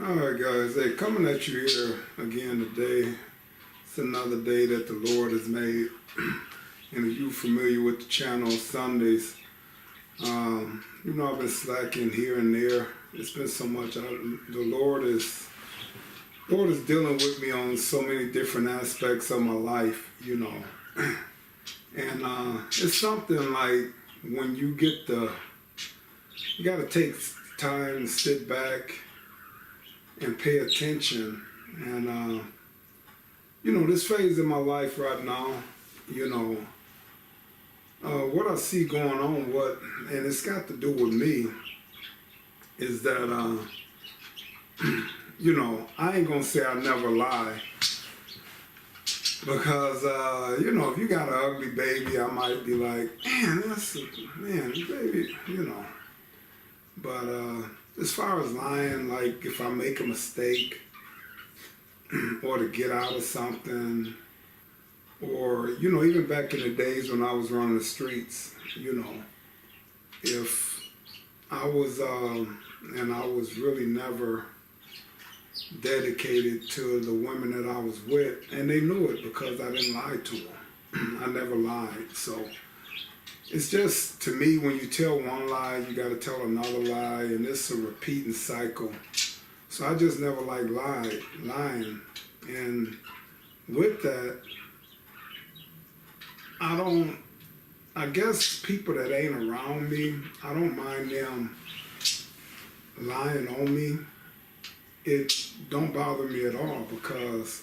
All right, guys. Hey, coming at you here again today. It's another day that the Lord has made. And if you're familiar with the channel Sundays, I've been slacking here and there. It's been so much. The Lord is dealing with me on so many different aspects of my life, And it's something like when you got to take time to sit back and pay attention. And, this phase in my life right now, what I see going on, and it's got to do with me, is that, I ain't gonna say I never lie. Because, if you got an ugly baby, I might be like, baby, But as far as lying, like if I make a mistake or to get out of something, or, even back in the days when I was running the streets, if I was, and I was really never dedicated to the women that I was with, and they knew it because I didn't lie to them. I never lied. So it's just, to me, when you tell one lie, you got to tell another lie, and it's a repeating cycle. So I just never liked lying. And with that, I guess people that ain't around me, I don't mind them lying on me. It don't bother me at all because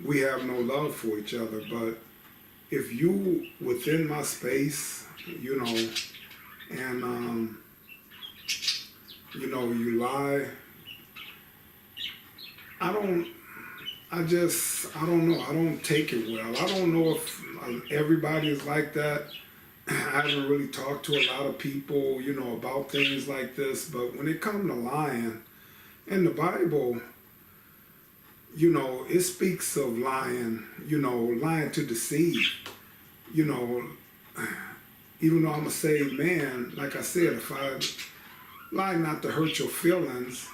we have no love for each other. But if you within my space, and you lie, I don't know. I don't take it well. I don't know if everybody is like that. I haven't really talked to a lot of people, about things like this. But when it comes to lying, in the Bible, it speaks of lying, lying to deceive. Even though I'm a saved man, like I said, if I lie not to hurt your feelings,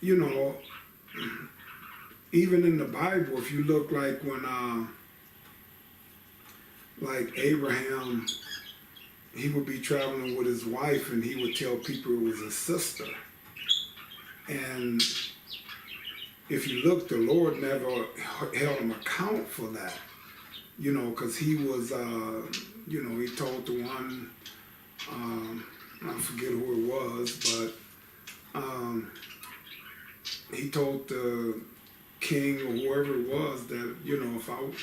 even in the Bible, if you look like when, like Abraham, he would be traveling with his wife and he would tell people it was his sister. And if you look, the Lord never held him account for that, because he was, he told the one, I forget who it was, but he told the king or whoever it was that, if I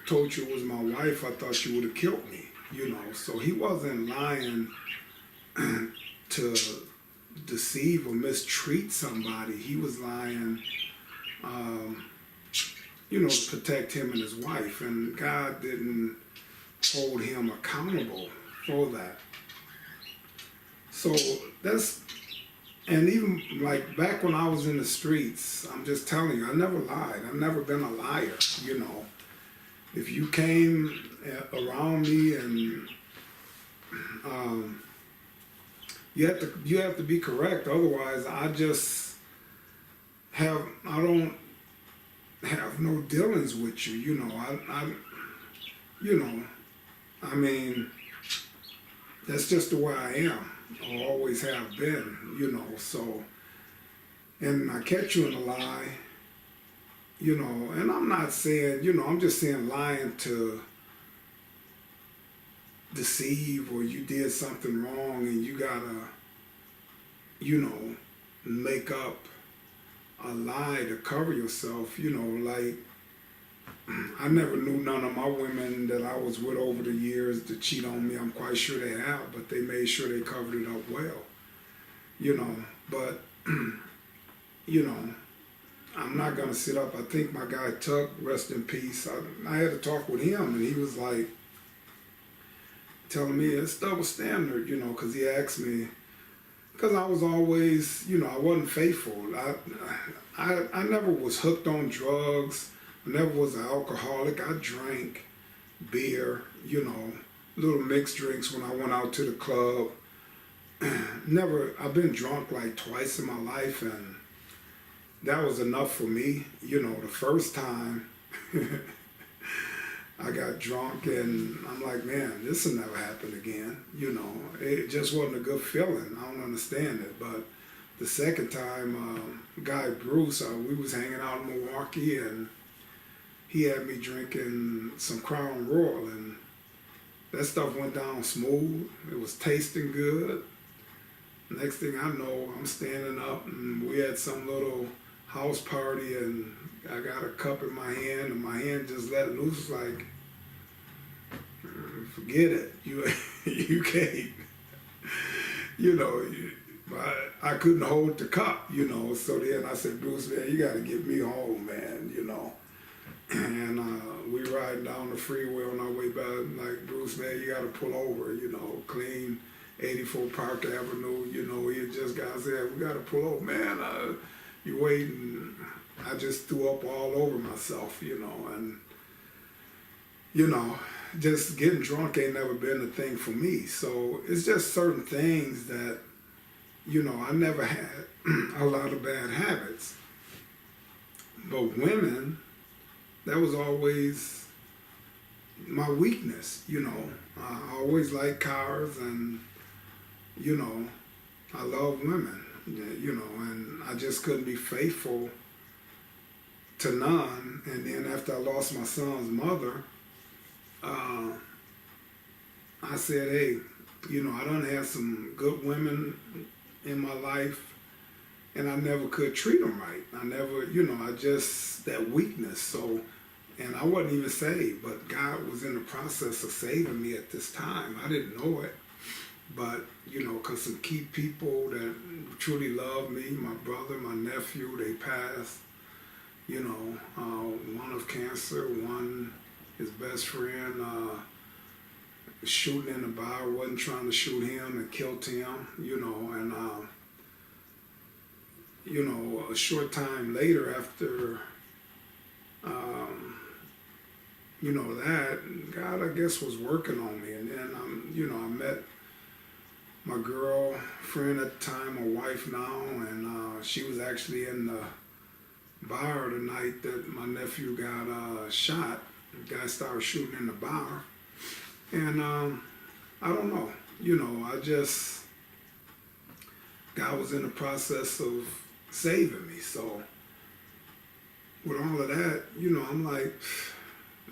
told you it was my wife, I thought you would have killed me, So he wasn't lying to deceive or mistreat somebody. He was lying, to protect him and his wife. And God didn't hold him accountable for that. So and even like back when I was in the streets, I'm just telling you, I never lied. I've never been a liar, If you came around me and you have to be correct. Otherwise, I don't have no dealings with you. I mean, that's just the way I am. I always have been, So, and I catch you in a lie, and I'm not saying, I'm just saying lying to deceive, or you did something wrong and you gotta, make up a lie to cover yourself, like I never knew none of my women that I was with over the years to cheat on me. I'm quite sure they have, but they made sure they covered it up well, but, I'm not gonna sit up. I think my guy Tuck, rest in peace, I had to talk with him and he was like, telling me it's double standard, because he asked me, because I was always, I wasn't faithful. I never was hooked on drugs. I never was an alcoholic. I drank beer, little mixed drinks when I went out to the club. I've been drunk like twice in my life, and that was enough for me. The first time I got drunk, and I'm like, man, this will never happen again. It just wasn't a good feeling. I don't understand it. But the second time, guy Bruce, we was hanging out in Milwaukee, and he had me drinking some Crown Royal, and that stuff went down smooth. It was tasting good. Next thing I know, I'm standing up, and we had some little house party, and I got a cup in my hand, and my hand just let loose like, forget it. You can't. I couldn't hold the cup. So then I said, Bruce, man, you got to get me home, man. And we riding down the freeway on our way back. Like, Bruce, man, you got to pull over. Clean 84 Park Avenue. He had just got said, we got to pull over, man. You waiting? I just threw up all over myself, and just getting drunk ain't never been a thing for me. So it's just certain things that, I never had a lot of bad habits. But women, that was always my weakness, I always liked cars, and, I love women, and I just couldn't be faithful to none. And then after I lost my son's mother, I said, hey, I done had some good women in my life, and I never could treat them right. I never, that weakness. So, and I wasn't even saved, but God was in the process of saving me at this time. I didn't know it, but, because some key people that truly loved me, my brother, my nephew, they passed, one of cancer, one, his best friend, shooting in the bar, wasn't trying to shoot him and killed him, and, a short time later after, that, God, I guess, was working on me. And then, I met my girlfriend at the time, my wife now, and she was actually in the bar the night that my nephew got shot. The guy started shooting in the bar. And I don't know, God was in the process of saving me. So with all of that, I'm like,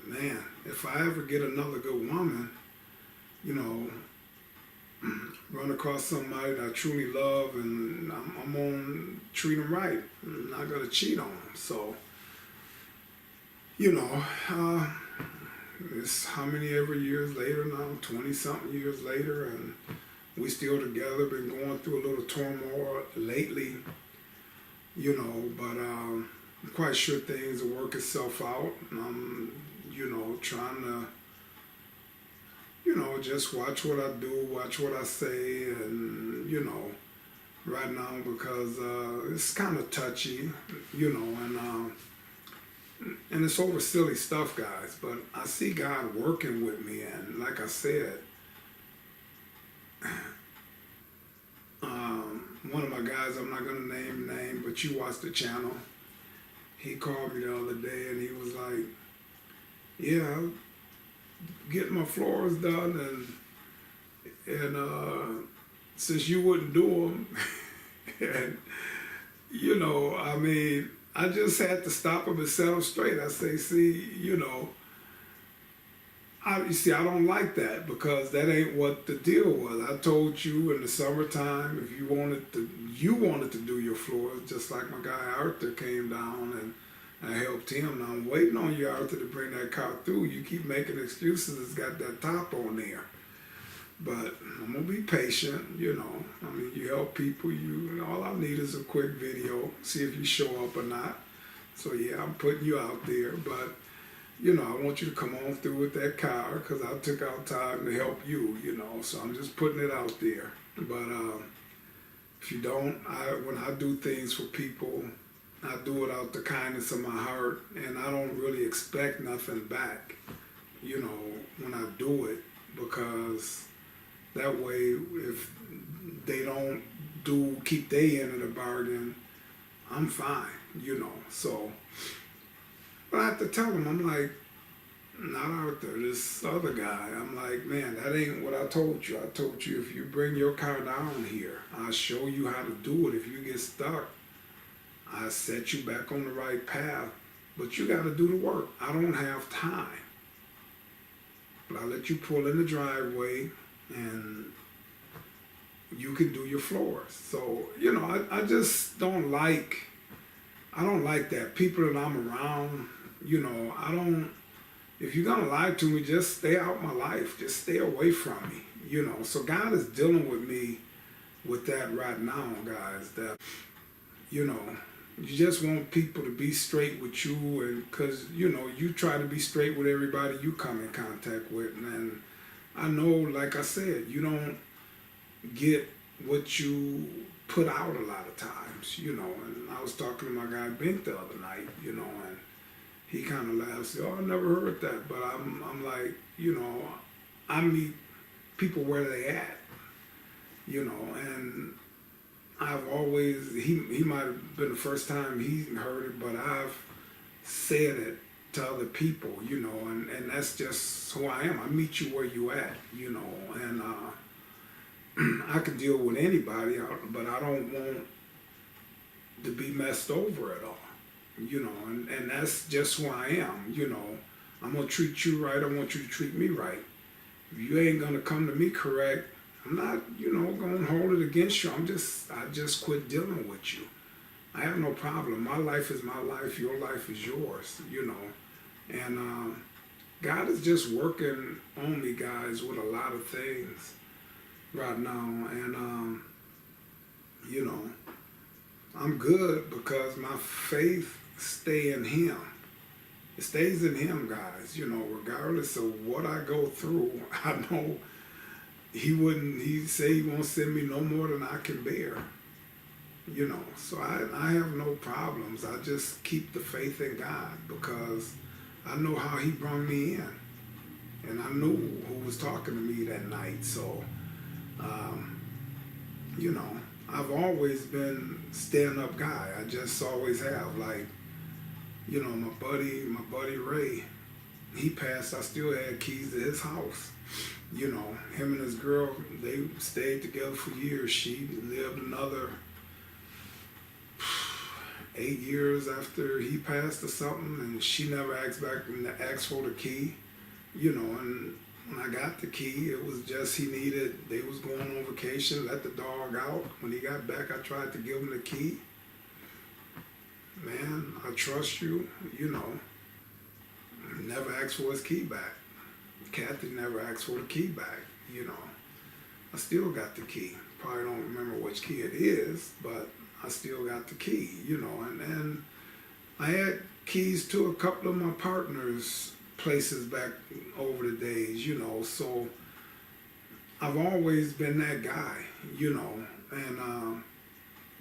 man, if I ever get another good woman, run across somebody that I truly love, and I'm going to treat them right. I'm not going to cheat on them. So, it's how many ever years later now, 20-something years later, and we still together, been going through a little turmoil lately, but I'm quite sure things will work itself out. And I'm, trying to, just watch what I do, watch what I say, and, right now, because it's kind of touchy, and it's over silly stuff, guys, but I see God working with me, and like I said, one of my guys, I'm not going to name the name, but you watch the channel, he called me the other day, and he was like, yeah, I'm getting my floors done, and since you wouldn't do them, and, I just had to stop him and set him straight. I say, see, I don't like that, because that ain't what the deal was. I told you in the summertime, if you wanted to do your floors, just like my guy Arthur came down and I helped him. Now I'm waiting on you, Arthur, to bring that car through. You keep making excuses. It's got that top on there. But I'm gonna be patient, you help people, all I need is a quick video, see if you show up or not. So yeah, I'm putting you out there, but I want you to come on through with that car, because I took out time to help you, so I'm just putting it out there. But if you don't, when I do things for people, I do it out the kindness of my heart, and I don't really expect nothing back, when I do it, because That way, if they don't keep their end of the bargain, I'm fine, you know. So, but I have to tell them, I'm like, not Arthur, this other guy. I'm like, man, that ain't what I told you. I told you if you bring your car down here, I'll show you how to do it. If you get stuck, I'll set you back on the right path. But you got to do the work. I don't have time. But I'll let you pull in the driveway and you can do your floors. So, you know, I just don't like, I don't like that. People that I'm around, you know, I don't, if you're going to lie to me, just stay out my life. Just stay away from me, you know. So God is dealing with me with that right now, guys, that, you know, you just want people to be straight with you, and because, you know, you try to be straight with everybody you come in contact with. And I know, like I said, you don't get what you put out a lot of times, you know. And I was talking to my guy Bink the other night, you know, and he kind of laughed, said, "Oh, I never heard that." But I'm like, you know, I meet people where they at, you know, and I've always, he might have been the first time he heard it, but I've said it to other people, you know, and that's just who I am. I meet you where you at, you know, and I can deal with anybody, but I don't want to be messed over at all, you know, and that's just who I am, you know. I'm going to treat you right. I want you to treat me right. If you ain't going to come to me correct, I'm not, you know, going to hold it against you. I just quit dealing with you. I have no problem. My life is my life. Your life is yours, you know. And God is just working on me, guys, with a lot of things right now. And, you know, I'm good because my faith stay in Him. It stays in Him, guys, you know, regardless of what I go through. I know He say He won't send me no more than I can bear, you know. So I have no problems. I just keep the faith in God because I know how He brought me in, and I knew who was talking to me that night. So, you know, I've always been stand-up guy. I just always have. Like, you know, my buddy Ray, he passed. I still had keys to his house. You know, him and his girl, they stayed together for years. She lived another 8 years after he passed or something, and she never asked for the key. You know, and when I got the key, it was just they was going on vacation, let the dog out. When he got back, I tried to give him the key. Man, I trust you, you know. Never asked for his key back. Kathy never asked for the key back, you know. I still got the key. Probably don't remember which key it is, but I still got the key, you know. And I had keys to a couple of my partners' places back over the days, you know. So I've always been that guy, you know. And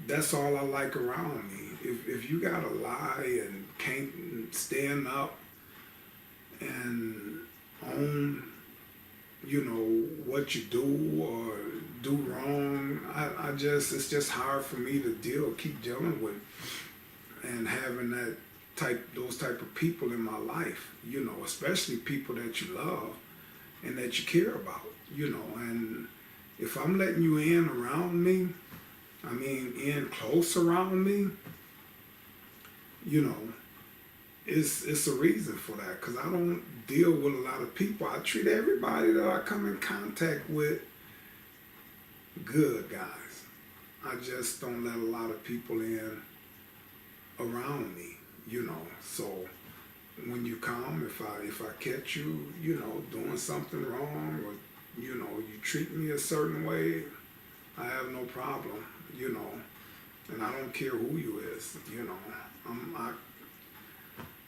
that's all I like around me. If you gotta lie and can't stand up and own, you know, what you do or do wrong, it's just hard for me to keep dealing with and having those type of people in my life, you know, especially people that you love and that you care about, you know. And if I'm letting you in around me, I mean, in close around me, you know, it's a reason for that, because I don't deal with a lot of people. I treat everybody that I come in contact with good, guys. I just don't let a lot of people in around me, you know. So when you come, if I catch you, you know, doing something wrong, or, you know, you treat me a certain way, I have no problem, you know. And I don't care who you is, you know.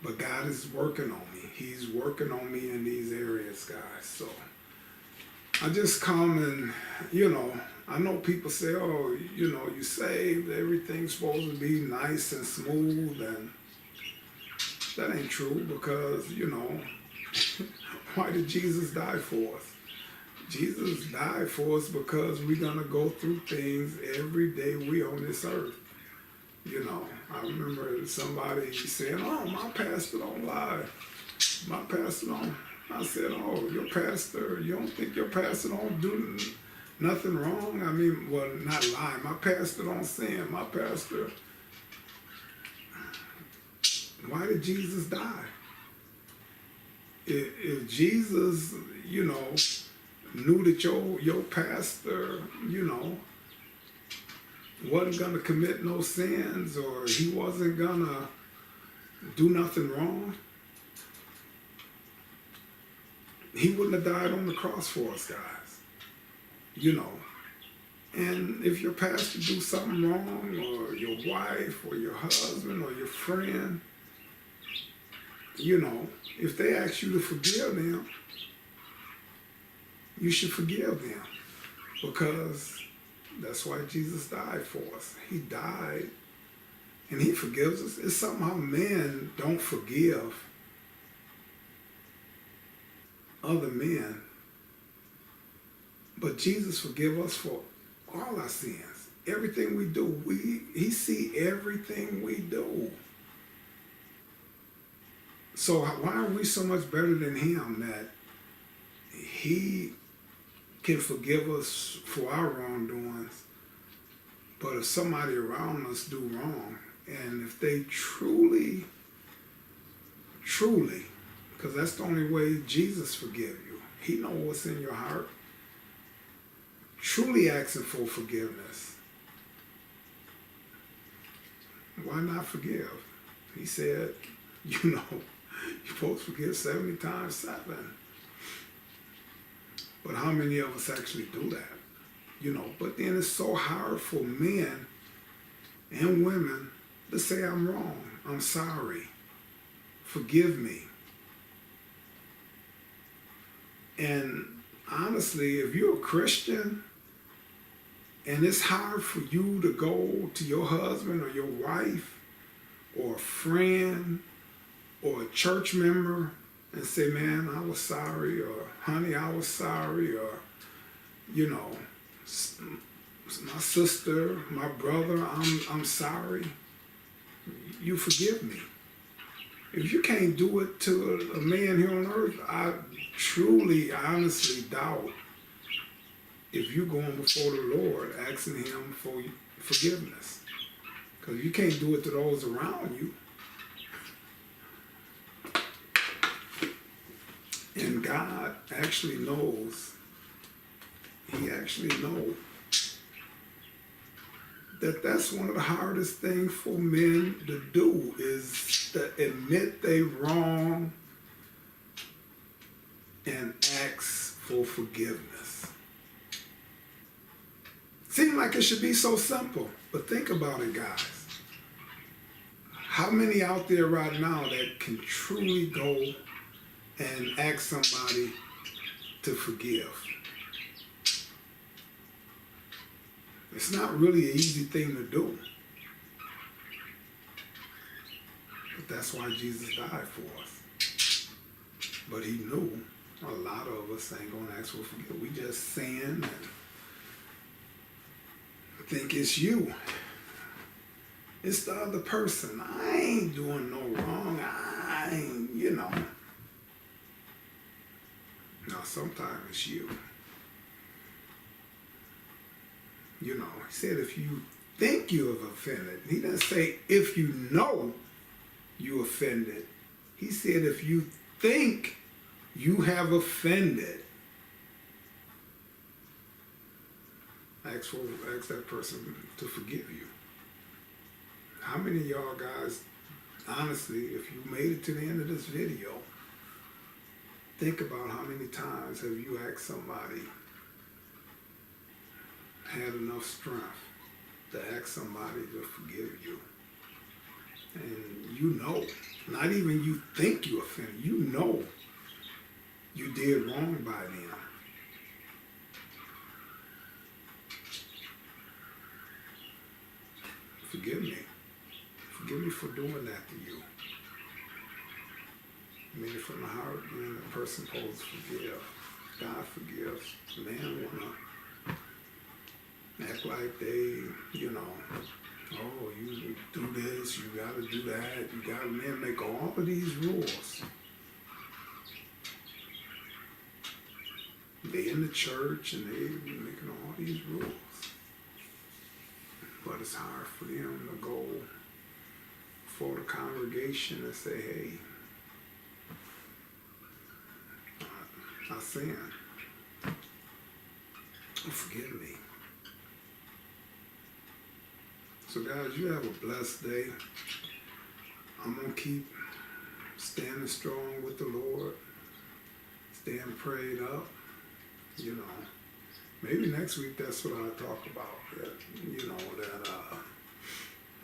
But God is working on me. He's working on me in these areas, guys. So I just come and, you know, I know people say, oh, you know, you saved, everything's supposed to be nice and smooth, and that ain't true, because, you know, why did Jesus die for us? Jesus died for us because we're gonna go through things every day we on this earth. You know, I remember somebody saying, "Oh, my pastor don't lie. My pastor don't." I said, "Oh, your pastor? You don't think your pastor don't do nothing wrong? I mean, well, not lie. My pastor don't sin. My pastor." Why did Jesus die? If Jesus, you know, knew that your pastor, you know, wasn't gonna commit no sins, or he wasn't gonna do nothing wrong, he wouldn't have died on the cross for us, guys. You know. And if your pastor do something wrong, or your wife, or your husband, or your friend, you know, if they ask you to forgive them, you should forgive them, because that's why Jesus died for us. He died and he forgives us. It's somehow men don't forgive other men, but Jesus forgive us for all our sins. Everything we do, he see everything we do. So why are we so much better than him that he can forgive us for our wrongdoings, but if somebody around us do wrong, and if they truly, because that's the only way Jesus forgive you. He knows what's in your heart. Truly asking for forgiveness. Why not forgive? He said, you know, you're supposed to forgive 70 times 7. But how many of us actually do that? You know, but then it's so hard for men and women to say, "I'm wrong, I'm sorry, forgive me." And honestly, if you're a Christian and it's hard for you to go to your husband or your wife or a friend or a church member and say, "Man, I was sorry," or "Honey, I was sorry," or, you know, "My sister, my brother, I'm sorry. You forgive me." If you can't do it to a man here on earth, I truly, honestly doubt if you're going before the Lord asking him for forgiveness. Because you can't do it to those around you. And God actually knows, he actually knows that that's one of the hardest things for men to do, is to admit they wrong and ask for forgiveness. Seems like it should be so simple, but think about it, guys. How many out there right now that can truly go and ask somebody to forgive? It's not really an easy thing to do. But that's why Jesus died for us. But he knew a lot of us ain't gonna ask for forgiveness. We just sin and think it's you. It's the other person. I ain't doing no wrong. I ain't, you know. Now, sometimes it's you. You know, he said if you think you have offended. He didn't say if you know you offended. He said if you think you have offended, ask that person to forgive you. How many of y'all guys, honestly, if you made it to the end of this video, think about how many times have you asked somebody, had enough strength to ask somebody to forgive you. And you know, not even you think you offended, you know you did wrong by them. Forgive me. Forgive me for doing that to you. I mean it from the heart, and the person supposed to forgive. God forgives. Man wanna act like they, you know, oh, you do this, you gotta do that, you gotta, man, make all of these rules. They in the church and they making all these rules. But it's hard for them to go for the congregation and say, hey, I sin. Forgive me. So guys, you have a blessed day. I'm going to keep standing strong with the Lord, staying prayed up. You know, maybe next week that's what I'll talk about. That, you know, that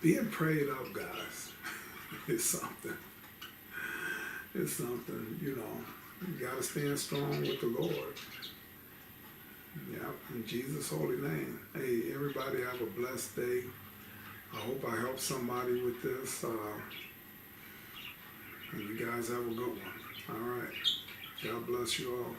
being prayed up, guys, is something. It's something, you know. You got to stand strong with the Lord. Yeah, in Jesus' holy name. Hey, everybody have a blessed day. I hope I helped somebody with this. And you guys have a good one. All right. God bless you all.